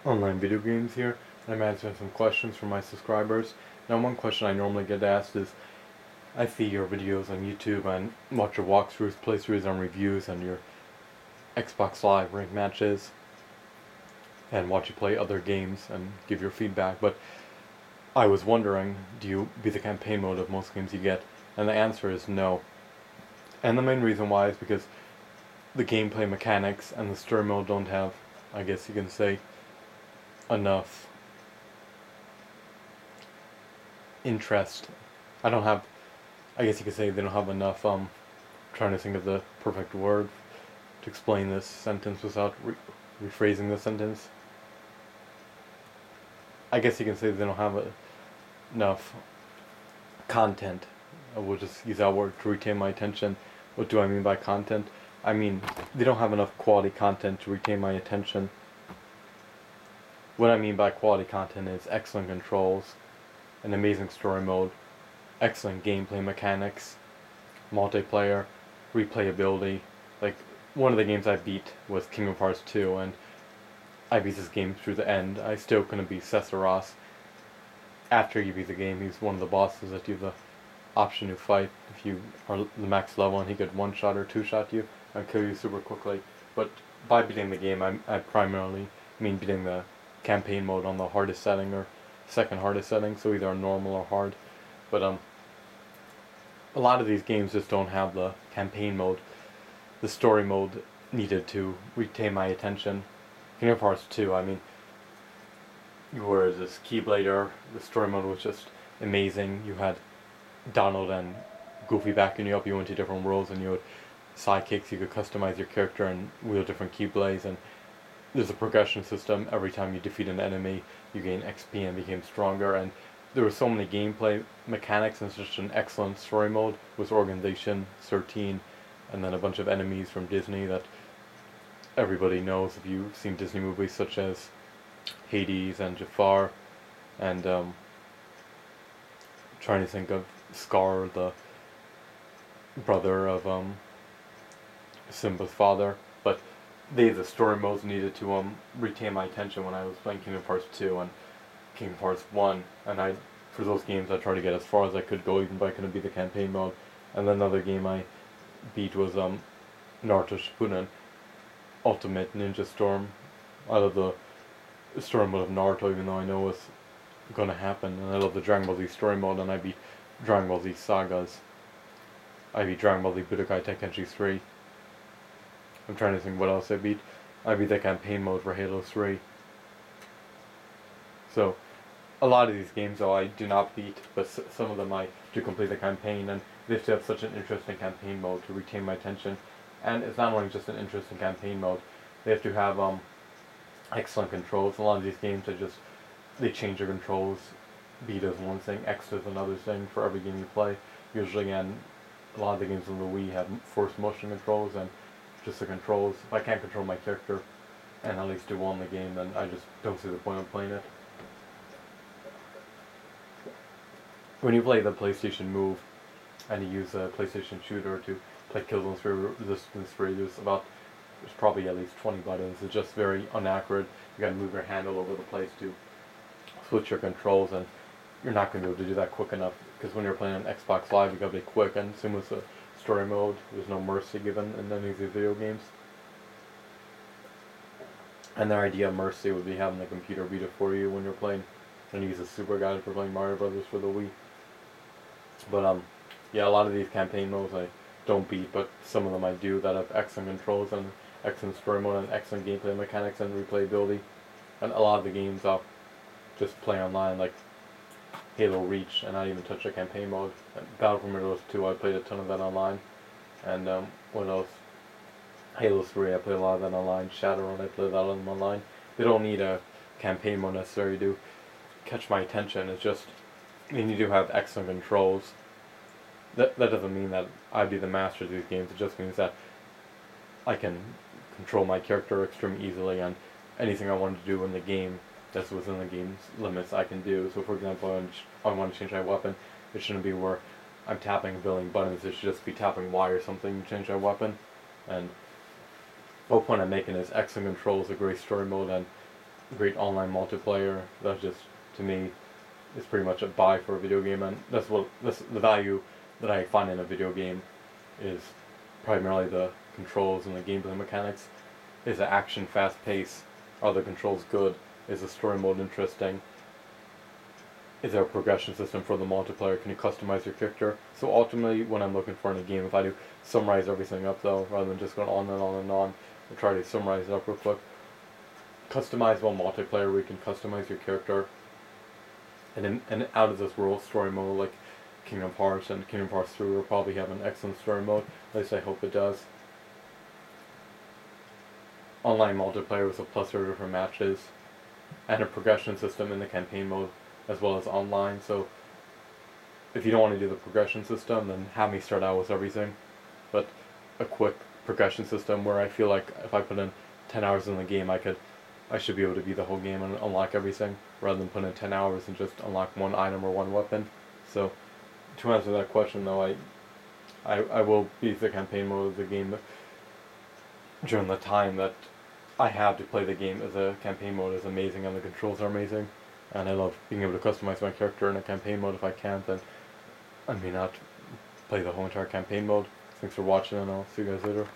Online Video Games here, and I'm answering some questions from my subscribers. Now, one question I normally get asked is, I see your videos on YouTube and watch your walkthroughs, playthroughs, and reviews, and your Xbox Live ranked matches, and watch you play other games and give your feedback, but I was wondering, do you beat the campaign mode of most games you get? And the answer is no. And the main reason why is because the gameplay mechanics and the story mode don't have, I guess you can say, enough interest. I don't have, I guess you could say they don't have enough, trying to think of the perfect word to explain this sentence without rephrasing the sentence. I guess you can say they don't have enough content. I will just use that word to retain my attention. What do I mean by content? I mean, they don't have enough quality content to retain my attention. What I mean by quality content is excellent controls, an amazing story mode, excellent gameplay mechanics, multiplayer, replayability. Like, one of the games I beat was Kingdom Hearts 2, and I beat this game through the end. I still couldn't beat Sephiroth. After you beat the game, he's one of the bosses that you have the option to fight if you are the max level, and he could one-shot or two-shot you and kill you super quickly. But by beating the game, I primarily mean beating the campaign mode on the hardest setting or second hardest setting, so either normal or hard. But a lot of these games just don't have the campaign mode, the story mode needed to retain my attention. Kingdom Hearts 2, I mean, you were this Keyblader, the story mode was just amazing. You had Donald and Goofy backing you up, you went to different worlds and you had sidekicks, you could customize your character and wield different Keyblades, and there's a progression system. Every time you defeat an enemy, you gain XP and became stronger, and there were so many gameplay mechanics and such an excellent story mode with Organization 13 and then a bunch of enemies from Disney that everybody knows if you've seen Disney movies such as Hades and Jafar, and trying to think of Scar, the brother of Simba's father. But the story modes needed to retain my attention when I was playing Kingdom Hearts 2 and Kingdom Hearts 1, and for those games I tried to get as far as I could go, even if I couldn't beat the campaign mode. And then another game I beat was Naruto Shippuden Ultimate Ninja Storm. I love the story mode of Naruto, even though I know what's gonna happen, and I love the Dragon Ball Z story mode, and I beat Dragon Ball Z Sagas. I beat Dragon Ball Z Budokai Tenkaichi 3. I'm trying to think what else I beat. I beat the campaign mode for Halo 3. So, a lot of these games, though, I do not beat, but some of them I do complete the campaign, and they have to have such an interesting campaign mode to retain my attention. And it's not only just an interesting campaign mode, they have to have excellent controls. A lot of these games, they change their controls. Beat is one thing, X is another thing for every game you play. Usually, and a lot of the games on the Wii have force motion controls, and just the controls. If I can't control my character and at least do well in the game, then I just don't see the point of playing it. When you play the PlayStation Move and you use a PlayStation shooter to play Killzone 3 Resistance 3, there's probably at least 20 buttons. It's just very inaccurate. You gotta move your hand all over the place to switch your controls, and you're not gonna be able to do that quick enough, because when you're playing on Xbox Live, you gotta be quick, and same with the story mode, there's no mercy given in any of these video games. And their idea of mercy would be having the computer beat it for you when you're playing, and use a super guide for playing Mario Brothers for the Wii. But yeah, a lot of these campaign modes I don't beat, but some of them I do that have excellent controls and excellent story mode and excellent gameplay mechanics and replayability. And a lot of the games I'll just play online, like Halo Reach, and not even touch the campaign mode. And Battlefield Heroes 2, I played a ton of that online. And what else? Halo 3, I played a lot of that online. Shadowrun, I played a lot of them online. They don't need a campaign mode necessarily to catch my attention. It's just, they need to have excellent controls. That doesn't mean that I'd be the master of these games. It just means that I can control my character extremely easily, and anything I want to do in the game that's within the game's limits I can do. So for example, I want to change my weapon, it shouldn't be where I'm tapping a billion buttons. It should just be tapping Y or something to change my weapon. And the whole point I'm making is excellent controls, a great story mode, and great online multiplayer. That's just, to me, is pretty much a buy for a video game, and that's the value that I find in a video game is primarily the controls and the gameplay mechanics. Is the action fast pace? Are the controls good? Is the story mode interesting? Is there a progression system for the multiplayer? Can you customize your character? So ultimately, when I'm looking for in a game, if I do summarize everything up though, rather than just going on and on and on, I'll try to summarize it up real quick. Customizable multiplayer where you can customize your character, and out of this world story mode like Kingdom Hearts and Kingdom Hearts 3 will probably have an excellent story mode. At least I hope it does. Online multiplayer with a plethora of different matches, and a progression system in the campaign mode as well as online. So if you don't want to do the progression system, then have me start out with everything, but a quick progression system where I feel like if I put in 10 hours in the game, I should be able to beat the whole game and unlock everything, rather than put in 10 hours and just unlock one item or one weapon. So to answer that question though, I will beat the campaign mode of the game during the time that I have to play the game. As a campaign mode is amazing and the controls are amazing, and I love being able to customize my character in a campaign mode. If I can't, then I may not play the whole entire campaign mode. Thanks for watching, and I'll see you guys later.